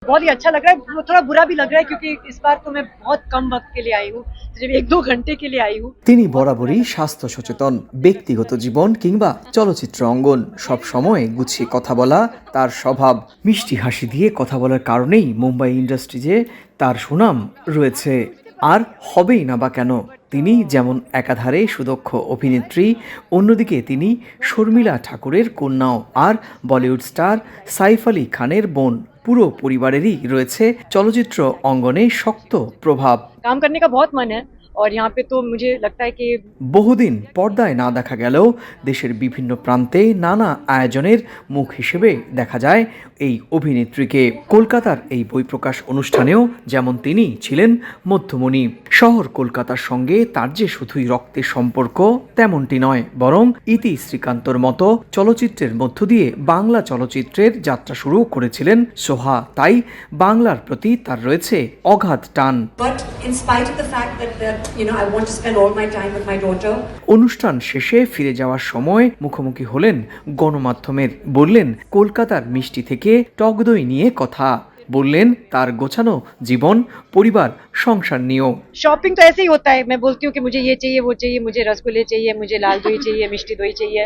बहुत ही अच्छा लग रहा है, थोड़ा बुरा भी लग रहा है क्योंकि इस बार तो मैं बहुत कम वक्त के लिए आई हूँ, सिर्फ 1-2 घंटे के लिए आई हूँ। তিনি বরাবরই স্বাস্থ্য সচেতন। ব্যক্তিগত জীবন কিংবা চলচ্চিত্র অঙ্গন সব সময় গুছিয়ে কথা বলা তার স্বভাব। মিষ্টি হাসি দিয়ে কথা বলার কারণেই মুম্বাই ইন্ডাস্ট্রিজে তার সুনাম রয়েছে। আর হবেই না বা কেন। তিনি যেমন একাধারে সুদক্ষ অভিনেত্রী, অন্যদিকে তিনি শর্মিলা ঠাকুরের কন্যাও, আর বলিউড স্টার সাইফ আলী খানের বোন। পুরো পরিবারেরই রয়েছে চলচ্চিত্র অঙ্গনে শক্ত প্রভাব। काम करने का बहुत मन है और यहाँ पे तो मुझे लगता है कि বহুদিন পর্দায় না দেখা গেলেও দেশের বিভিন্ন প্রান্তে নানা আয়োজনের মুখ হিসেবে দেখা যায় এই অভিনেত্রীকে। কলকাতার এই বই প্রকাশ অনুষ্ঠানেও যেমন তিনি ছিলেন মধ্যমণি। শহর কলকাতার সঙ্গে তার যে শুধুই রক্তের সম্পর্ক তেমনটি নয়, বরং ইতি শ্রীকান্তর মতো চলচ্চিত্রের মধ্য দিয়ে বাংলা চলচ্চিত্রের যাত্রা শুরু করেছিলেন সোহা। তাই বাংলার প্রতি তার রয়েছে অগাধ টান। But in spite of the fact that I want to spend all my time with my daughter. অনুষ্ঠান শেষে ফিরে যাওয়ার সময় মুখোমুখি হলেন গণমাধ্যমের। বললেন কলকাতার মিষ্টি থেকে টক দই নিয়ে কথা। বললেন তার গোছানো জীবন, পরিবার, সংসার নিয়েও। शॉपिंग तो ऐसे ही होता है, मैं बोलती हूँ कि मुझे ये चाहिए, वो चाहिए, मुझे रसगुल्ले चाहिए, मुझे लाल दही चाहिए, मिष्टी दही चाहिए,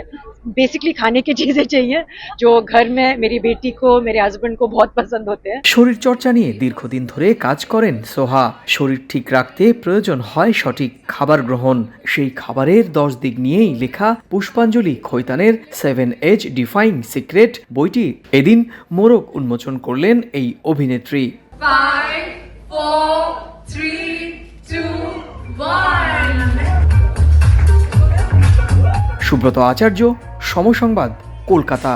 बेसिकली खाने की चीजें चाहिए जो घर में मेरी बेटी को, मेरे हस्बैंड को बहुत पसंद होते हैं। শরীর চর্চা নিয়ে দীর্ঘদিন ধরে কাজ করেন সোহা। শরীর ঠিক রাখতে প্রয়োজন হয় সঠিক খাবার গ্রহণ। সেই খাবারের 10 দিক নিয়েই লেখা পুষ্পাঞ্জলি খৈতানের 7 এজ ডিফাইন সিক্রেট বইটি এদিন মোড়ক উন্মোচন করলেন এই অভিনেত্রী। 5, 4, 3, 2, 1. সুব্রত আচার্য, সময় সংবাদ, কলকাতা।